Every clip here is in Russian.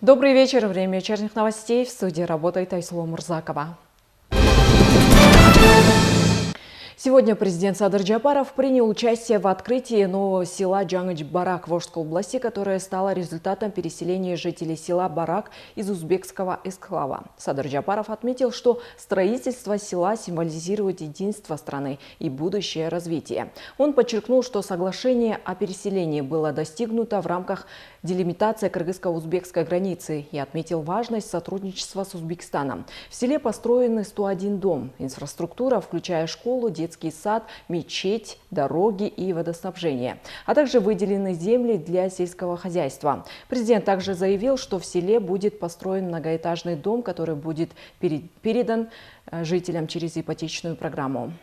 Добрый вечер. Время вечерних новостей. В студии работает Айсулу Мурзакова. Сегодня президент Садыр Джапаров принял участие в открытии нового села Жаңы-Барак в Волжской области, которое стало результатом переселения жителей села Барак из узбекского эксклава. Садыр Джапаров отметил, что строительство села символизирует единство страны и будущее развитие. Он подчеркнул, что соглашение о переселении было достигнуто в рамках делимитации кыргызско-узбекской границы и отметил важность сотрудничества с Узбекистаном. В селе построены 101 дом. Инфраструктура, включая школу, детский сад, мечеть, дороги и водоснабжение, а также выделены земли для сельского хозяйства. Президент также заявил, что в селе будет построен многоэтажный дом, который будет передан жителям через ипотечную программу.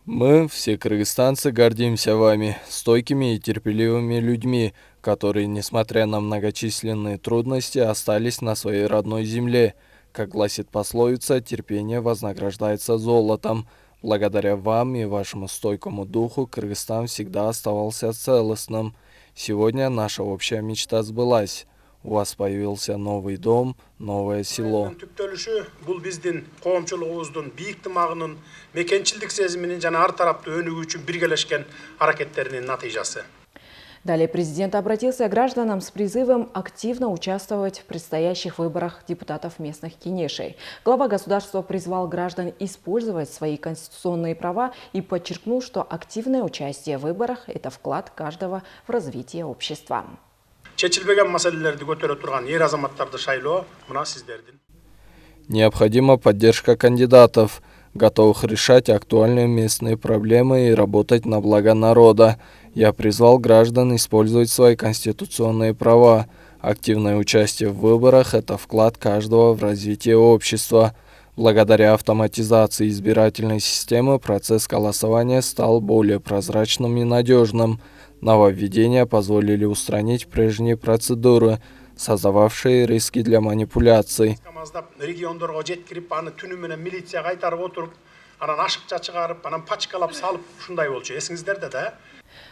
Мы, все кыргызстанцы, гордимся вами, стойкими и терпеливыми людьми, которые, несмотря на многочисленные трудности, остались на своей родной земле. Как гласит пословица, терпение вознаграждается золотом. Благодаря вам и вашему стойкому духу Кыргызстан всегда оставался целостным. Сегодня наша общая мечта сбылась. У вас появился новый дом, новое село. Далее президент обратился к гражданам с призывом активно участвовать в предстоящих выборах депутатов местных кенешей. Глава государства призвал граждан использовать свои конституционные права и подчеркнул, что активное участие в выборах – это вклад каждого в развитие общества. Необходима поддержка кандидатов, готовых решать актуальные местные проблемы и работать на благо народа. Я призвал граждан использовать свои конституционные права. Активное участие в выборах – это вклад каждого в развитие общества. Благодаря автоматизации избирательной системы процесс голосования стал более прозрачным и надежным. Нововведения позволили устранить прежние процедуры, создававшие риски для манипуляций.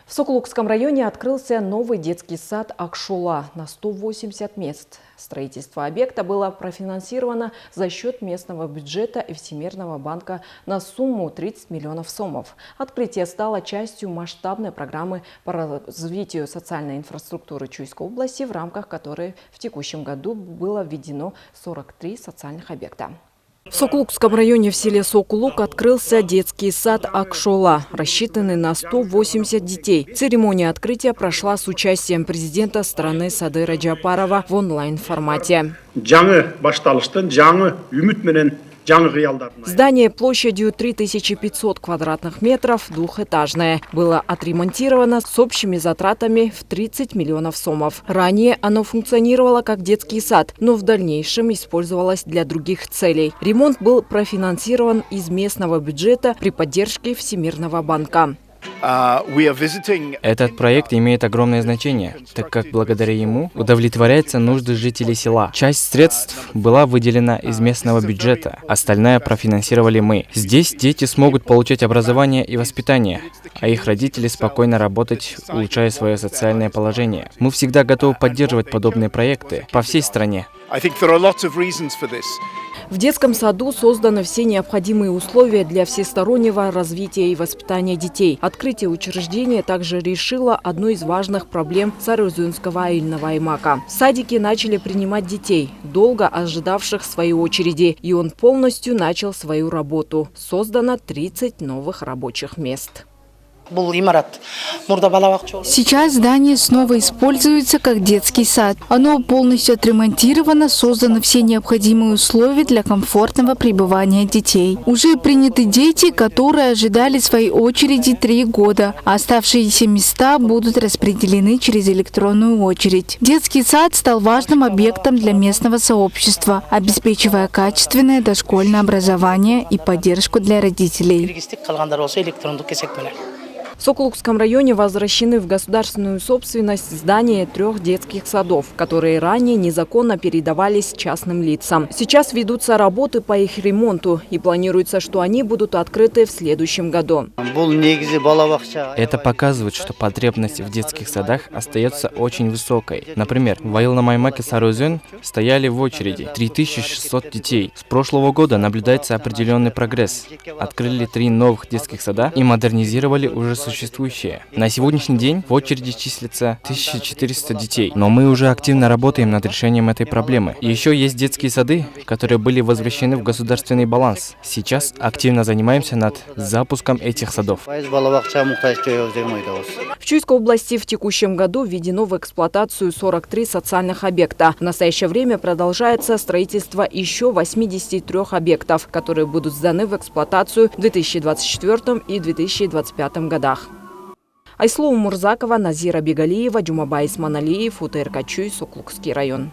В Сокулукском районе открылся новый детский сад «Акшола» на 180 мест. Строительство объекта было профинансировано за счет местного бюджета и Всемирного банка на сумму 30 миллионов сомов. Открытие стало частью масштабной программы по развитию социальной инфраструктуры Чуйской области, в рамках которой в текущем году было введено 43 социальных объекта. В Сокулукском районе в селе Сокулук открылся детский сад «Акшола», рассчитанный на 180 детей. Церемония открытия прошла с участием президента страны Садыра Джапарова в онлайн-формате. Здание площадью 3500 квадратных метров, двухэтажное, было отремонтировано с общими затратами в 30 миллионов сомов. Ранее оно функционировало как детский сад, но в дальнейшем использовалось для других целей. Ремонт был профинансирован из местного бюджета при поддержке Всемирного банка. Этот проект имеет огромное значение, так как благодаря ему удовлетворяются нужды жителей села. Часть средств была выделена из местного бюджета, остальное профинансировали мы. Здесь дети смогут получать образование и воспитание, а их родители спокойно работать, улучшая свое социальное положение. Мы всегда готовы поддерживать подобные проекты по всей стране. В детском саду созданы все необходимые условия для всестороннего развития и воспитания детей. Открытие учреждения также решило одну из важных проблем Сарыөзөнского айыльного аймака. Садики начали принимать детей, долго ожидавших своей очереди, и он полностью начал свою работу. Создано 30 новых рабочих мест. Сейчас здание снова используется как детский сад. Оно полностью отремонтировано, созданы все необходимые условия для комфортного пребывания детей. Уже приняты дети, которые ожидали своей очереди 3 года, а оставшиеся места будут распределены через электронную очередь. Детский сад стал важным объектом для местного сообщества, обеспечивая качественное дошкольное образование и поддержку для родителей. В Сокулукском районе возвращены в государственную собственность здания 3 детских садов, которые ранее незаконно передавались частным лицам. Сейчас ведутся работы по их ремонту и планируется, что они будут открыты в следующем году. Это показывает, что потребность в детских садах остается очень высокой. Например, в Айылнамаймаке Сарыөзен стояли в очереди 3600 детей. С прошлого года наблюдается определенный прогресс. Открыли 3 новых детских сада и модернизировали уже существующие. На сегодняшний день в очереди числится 1400 детей, но мы уже активно работаем над решением этой проблемы. И еще есть детские сады, которые были возвращены в государственный баланс. Сейчас активно занимаемся над запуском этих садов. В Чуйской области в текущем году введено в эксплуатацию 43 социальных объекта. В настоящее время продолжается строительство еще 83 объектов, которые будут сданы в эксплуатацию в 2024 и 2025 годах. Айслу Мурзакова, Назира Бегалиева, Джумабай Исманалиев, УТРК Чуй, Сокулукский район.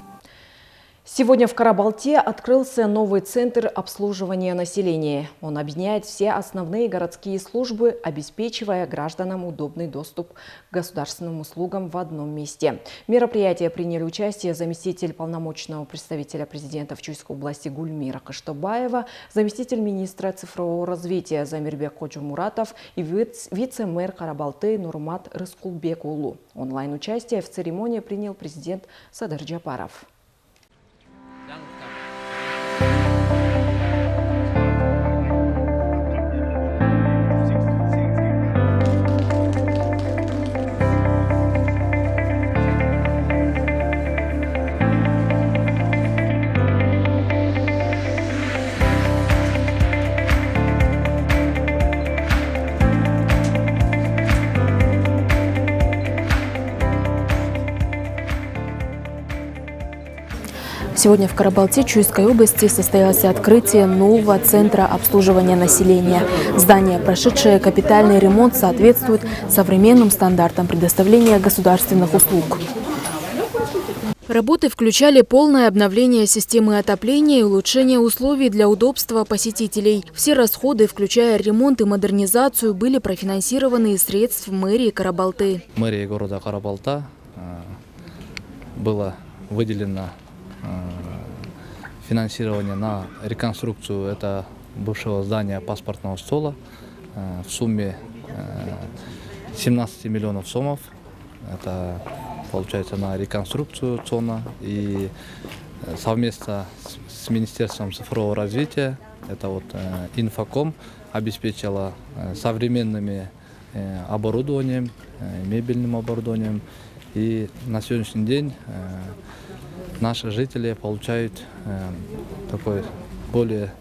Сегодня в Карабалте открылся новый центр обслуживания населения. Он объединяет все основные городские службы, обеспечивая гражданам удобный доступ к государственным услугам в одном месте. В мероприятии приняли участие заместитель полномочного представителя президента в Чуйской области Гульмира Каштобаева, заместитель министра цифрового развития Замирбек Ходжумуратов и вице-мэр Карабалты Нурмат Рыскулбекулу. Онлайн-участие в церемонии принял президент Садыр Джапаров. Сегодня в Карабалте Чуйской области состоялось открытие нового центра обслуживания населения. Здание, прошедшее капитальный ремонт, соответствует современным стандартам предоставления государственных услуг. Работы включали полное обновление системы отопления и улучшение условий для удобства посетителей. Все расходы, включая ремонт и модернизацию, были профинансированы из средств мэрии Карабалты. Мэрии города Карабалта было выделено финансирование на реконструкцию это бывшего здания паспортного стола в сумме 17 миллионов сомов. Это получается на реконструкцию ЦОНа и совместно с Министерством цифрового развития, это вот Инфоком, обеспечила современными оборудованием, мебельным оборудованием. И на сегодняшний день наши жители получают такое более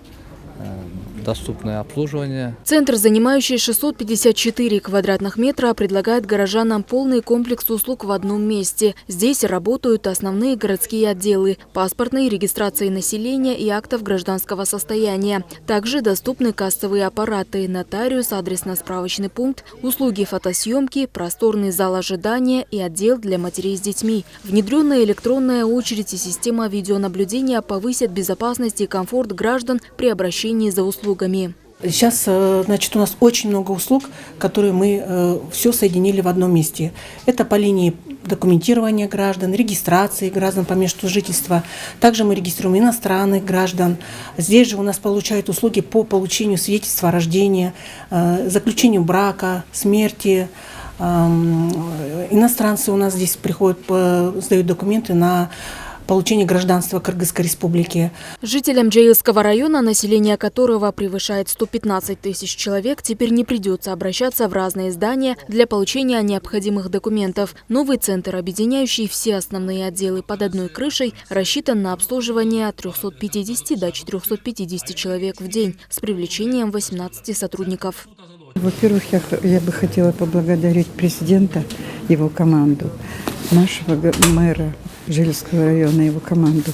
доступное обслуживание. Центр, занимающий 654 квадратных метра, предлагает горожанам полный комплекс услуг в одном месте. Здесь работают основные городские отделы – паспортной регистрации населения и актов гражданского состояния. Также доступны кассовые аппараты, нотариус, адресно-справочный пункт, услуги фотосъемки, просторный зал ожидания и отдел для матерей с детьми. Внедренная электронная очередь и система видеонаблюдения повысят безопасность и комфорт граждан при обращении за услугами. Сейчас, значит, у нас очень много услуг, которые мы все соединили в одном месте. Это по линии документирования граждан, регистрации граждан по месту жительства. Также мы регистрируем иностранных граждан. Здесь же у нас получают услуги по получению свидетельства о рождении, заключению брака, смерти. Иностранцы у нас здесь приходят, сдают документы на получение гражданства Кыргызской республики. Жителям Джаилского района, население которого превышает 115 тысяч человек, теперь не придется обращаться в разные здания для получения необходимых документов. Новый центр, объединяющий все основные отделы под одной крышей, рассчитан на обслуживание от 350 до 450 человек в день с привлечением 18 сотрудников. Во-первых, я бы хотела поблагодарить президента, его команду, нашего мэра Жильского района, его команду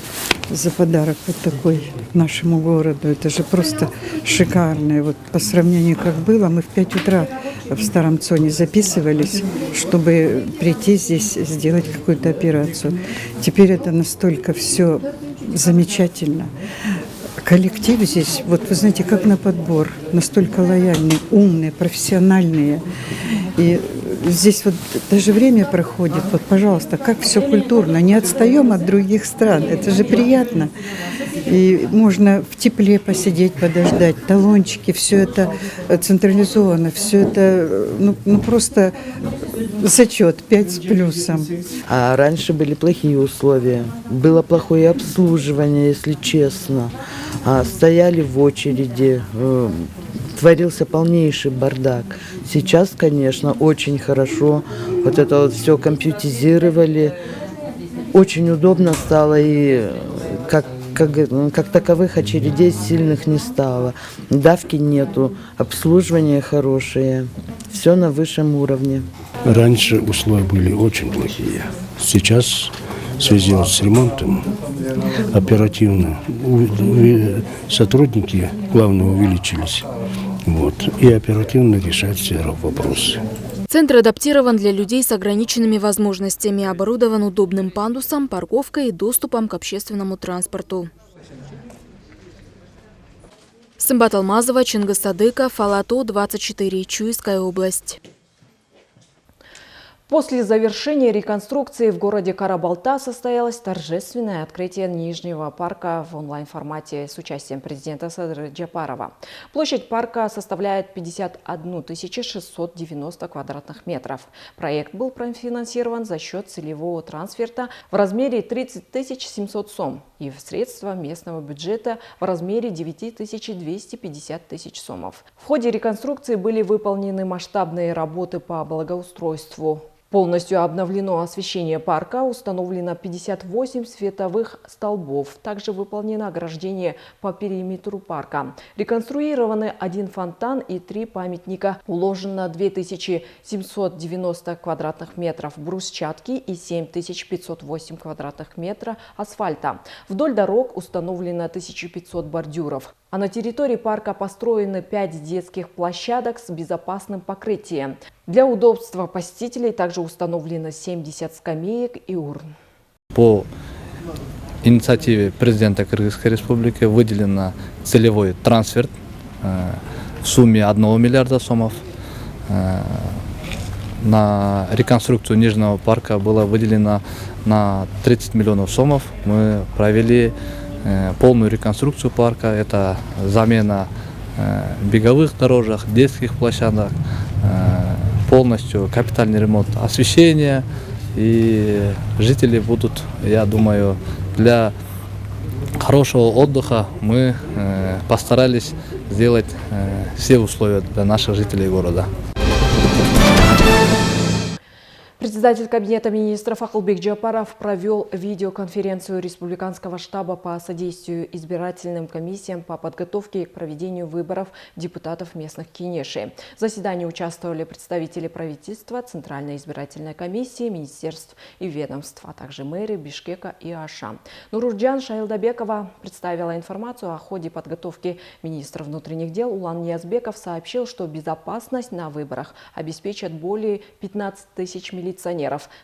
за подарок вот такой нашему городу. Это же просто шикарно. Вот по сравнению, как было, мы в 5 утра в Старом Цоне записывались, чтобы прийти здесь сделать какую-то операцию. Теперь это настолько все замечательно. коллектив здесь, вот вы знаете, как на подбор, настолько лояльные, умные, профессиональные. И здесь вот даже время проходит, вот, пожалуйста, как все культурно, не отстаем от других стран, это же приятно. И можно в тепле посидеть, подождать, талончики, все это централизовано, все это, ну просто зачет 5 с плюсом. А раньше были плохие условия, было плохое обслуживание, если честно. Стояли в очереди, творился полнейший бардак. Сейчас, конечно, очень хорошо. Вот это вот все компьютеризировали. Очень удобно стало, и как таковых очередей сильных не стало. Давки нету, обслуживание хорошее. Все на высшем уровне. Раньше условия были очень плохие. Сейчас в связи с ремонтом оперативно сотрудники главное увеличились. Вот, и оперативно решать все вопросы. Центр адаптирован для людей с ограниченными возможностями, оборудован удобным пандусом, парковкой и доступом к общественному транспорту. Сымбат Алмазова, Чингис Садыков, Алату, 24, Чуйская область. После завершения реконструкции в городе Карабалта состоялось торжественное открытие Нижнего парка в онлайн-формате с участием президента Садра Джапарова. Площадь парка составляет 51 690 квадратных метров. Проект был профинансирован за счет целевого трансферта в размере 30 700 сом и средства местного бюджета в размере 9 250 тысяч сомов. В ходе реконструкции были выполнены масштабные работы по благоустройству. Полностью обновлено освещение парка, установлено 58 световых столбов. Также выполнено ограждение по периметру парка. Реконструированы 1 фонтан и 3 памятника. Уложено 2790 квадратных метров брусчатки и 7508 квадратных метров асфальта. Вдоль дорог установлено 1500 бордюров. А на территории парка построены 5 детских площадок с безопасным покрытием. Для удобства посетителей также установлено 70 скамеек и урн. По инициативе президента Кыргызской республики выделен целевой трансфер в сумме 1 миллиарда сомов. На реконструкцию Нижнего парка было выделено на 30 миллионов сомов. Мы провели полную реконструкцию парка. Это замена беговых дорожек, детских площадок, полностью капитальный ремонт освещения. И жители будут, я думаю, для хорошего отдыха мы постарались сделать все условия для наших жителей города. Председатель Кабинета министров Акылбек Джапаров провел видеоконференцию Республиканского штаба по содействию избирательным комиссиям по подготовке к проведению выборов депутатов местных кенешей. В заседании участвовали представители правительства, Центральной избирательной комиссии, министерств и ведомств, а также мэры Бишкека и Аша. Нурурджан Шайлдабекова представила информацию о ходе подготовки. Министр внутренних дел Улан Ниязбеков сообщил, что безопасность на выборах обеспечат более 15 тысяч милиционеров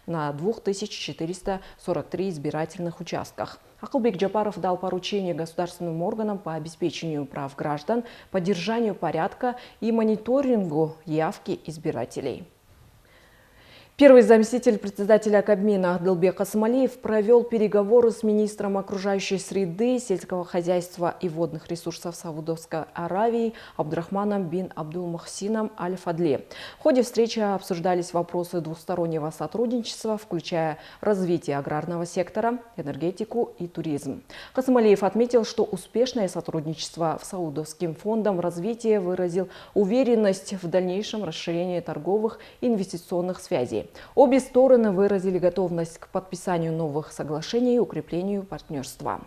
на 2443 избирательных участках. Акылбек Джапаров дал поручение государственным органам по обеспечению прав граждан, поддержанию порядка и мониторингу явки избирателей. Первый заместитель председателя Кабмина Адылбек Асмалиев провел переговоры с министром окружающей среды, сельского хозяйства и водных ресурсов Саудовской Аравии Абдрахманом бин Абдул-Мухсином Аль-Фадли. В ходе встречи обсуждались вопросы двустороннего сотрудничества, включая развитие аграрного сектора, энергетику и туризм. Асмалиев отметил, что успешное сотрудничество с Саудовским фондом развития выразил уверенность в дальнейшем расширении торговых и инвестиционных связей. Обе стороны выразили готовность к подписанию новых соглашений и укреплению партнерства.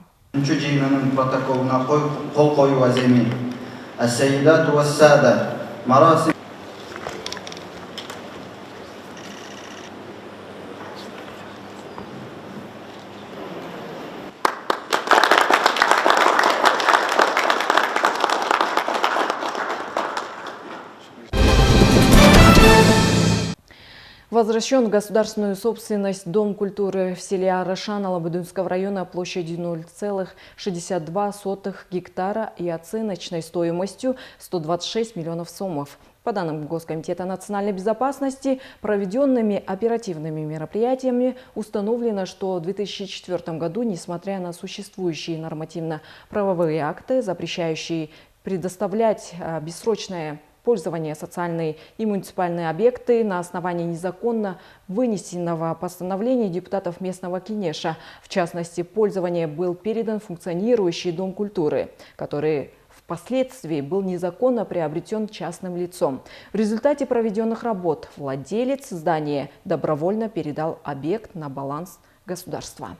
В Возвращен в государственную собственность Дом культуры в селе Арашан Алабудинского района площадью 0,62 гектара и оценочной стоимостью 126 миллионов сомов. По данным Госкомитета национальной безопасности, проведенными оперативными мероприятиями установлено, что в 2004 году, несмотря на существующие нормативно-правовые акты, запрещающие предоставлять бессрочное пользование социальные и муниципальные объекты на основании незаконно вынесенного постановления депутатов местного Кенеша. В частности, пользование был передан функционирующий Дом культуры, который впоследствии был незаконно приобретен частным лицом. В результате проведенных работ владелец здания добровольно передал объект на баланс государства.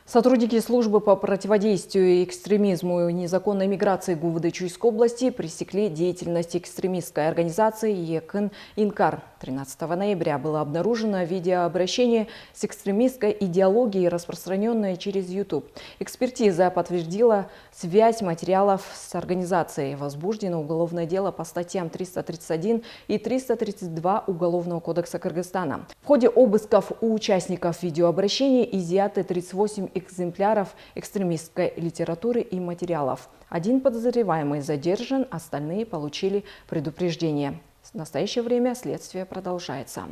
Сотрудники службы по противодействию экстремизму и незаконной миграции ГУВД Чуйской области пресекли деятельность экстремистской организации Екын Инкар. 13 ноября было обнаружено видеообращение с экстремистской идеологией, распространенное через YouTube. Экспертиза подтвердила связь материалов с организацией. Возбуждено уголовное дело по статьям 331 и 332 Уголовного кодекса Кыргызстана. В ходе обысков у участников видеообращения изъяты 38 экземпляров экстремистской литературы и материалов. Один подозреваемый задержан, остальные получили предупреждение. В настоящее время следствие продолжается.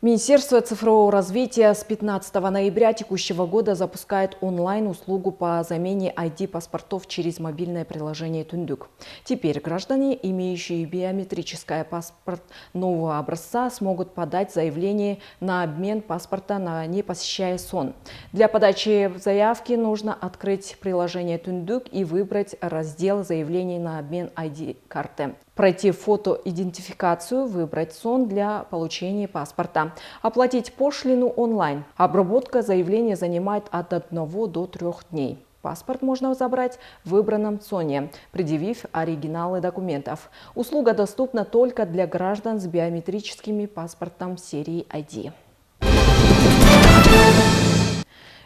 Министерство цифрового развития с 15 ноября текущего года запускает онлайн-услугу по замене ID-паспортов через мобильное приложение «Түндүк». Теперь граждане, имеющие биометрический паспорт нового образца, смогут подать заявление на обмен паспорта, не посещая СОН. Для подачи заявки нужно открыть приложение «Түндүк» и выбрать раздел заявлений на обмен ID-карты. Пройти фотоидентификацию, выбрать СОН для получения паспорта. Оплатить пошлину онлайн. Обработка заявления занимает от 1 до 3 дней. Паспорт можно забрать в выбранном СОНе, предъявив оригиналы документов. Услуга доступна только для граждан с биометрическими паспортом серии ID.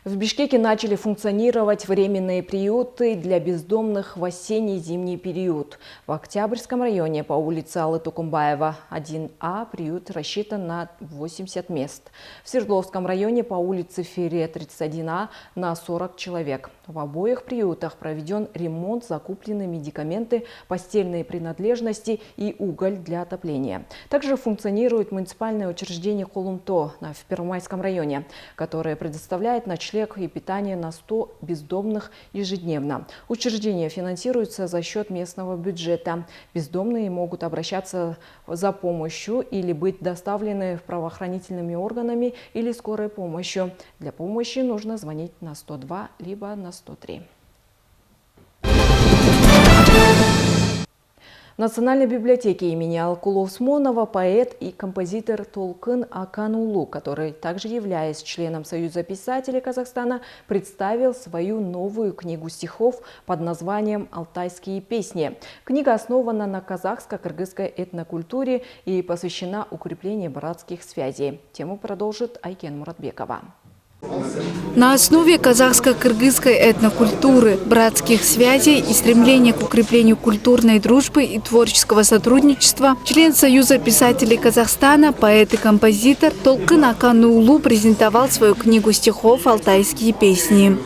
В Бишкеке начали функционировать временные приюты для бездомных в осенне-зимний период. В Октябрьском районе по улице Аллы Тукумбаева 1А приют рассчитан на 80 мест. В Свердловском районе по улице Фере 31А на 40 человек. В обоих приютах проведен ремонт, закуплены медикаменты, постельные принадлежности и уголь для отопления. Также функционирует муниципальное учреждение Холумто в Первомайском районе, которое предоставляет ночлег и питание на 100 бездомных ежедневно. Учреждение финансируется за счет местного бюджета. Бездомные могут обращаться за помощью или быть доставлены правоохранительными органами или скорой помощью. Для помощи нужно звонить на 102 либо на 103. В Национальной библиотеке имени Алкулы Усмонова поэт и композитор Толкын Акан Улу, который также являясь членом Союза писателей Казахстана, представил свою новую книгу стихов под названием «Алтайские песни». Книга основана на казахско-кыргызской этнокультуре и посвящена укреплению братских связей. Тему продолжит Айкен Муратбекова. На основе казахско-кыргызской этнокультуры, братских связей и стремления к укреплению культурной дружбы и творческого сотрудничества член Союза писателей Казахстана, поэт и композитор Толкын Акан Улу презентовал свою книгу стихов «Алтайские песни».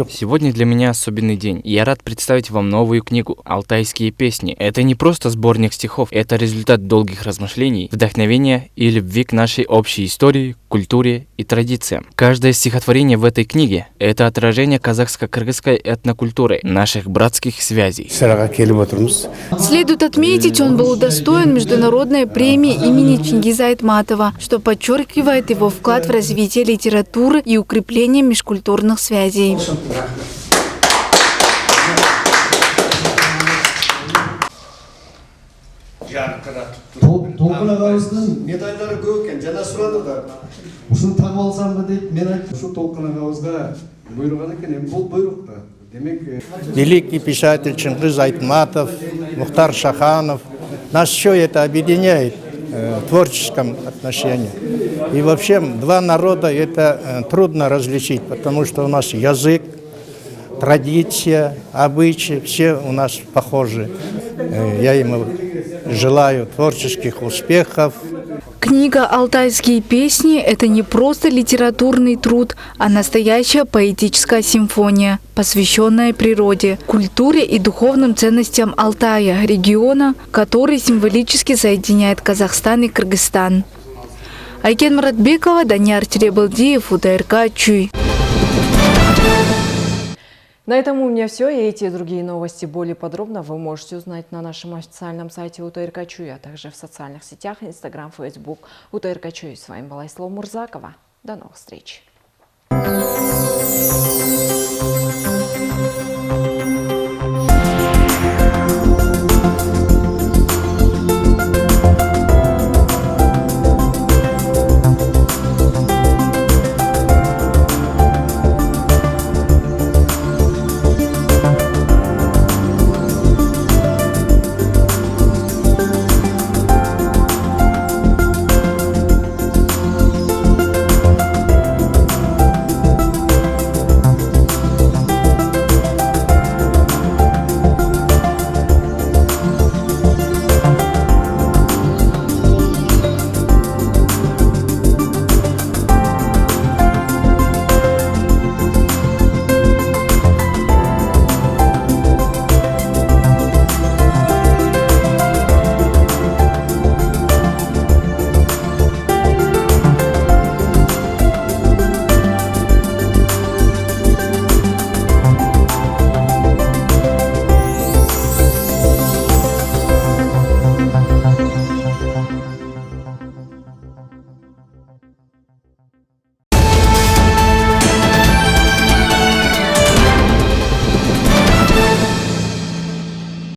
Сегодня для меня особенный день. Я рад представить вам новую книгу «Алтайские песни». Это не просто сборник стихов, это результат долгих размышлений, вдохновения и любви к нашей общей истории, культуре и традициям. Каждое стихотворение в этой книге – это отражение казахско-кыргызской этнокультуры, наших братских связей. Следует отметить, он был удостоен международной премии имени Чингиза Айтматова, что подчеркивает его вклад в развитие литературы и укрепление межкультурных связей. Толкын ағабыздың медальдары көп екен, жана сұрады да. Ушуну тагып алсам ба деп, мен айттым, ушу Толкын ағабызга буйруган экен, эми бул буйрук да. Демек, великий писатель Чингиз Айтматов, Мухтар Шаханов. Нас все это объединяет в творческом отношении. И вообще два народа это трудно различить, потому что у нас язык, традиция, обычаи, все у нас похожи. Я ему желаю творческих успехов. Книга «Алтайские песни» – это не просто литературный труд, а настоящая поэтическая симфония, посвященная природе, культуре и духовным ценностям Алтая, региона, который символически соединяет Казахстан и Кыргызстан. Айкен Маратбекова, Данияр Теребалдиев, УТРК Чуй. На этом у меня все. И эти и другие новости более подробно вы можете узнать на нашем официальном сайте УТРК Чуй, а также в социальных сетях Instagram, Facebook УТРК Чуй. С вами была Ислом Мурзакова. До новых встреч.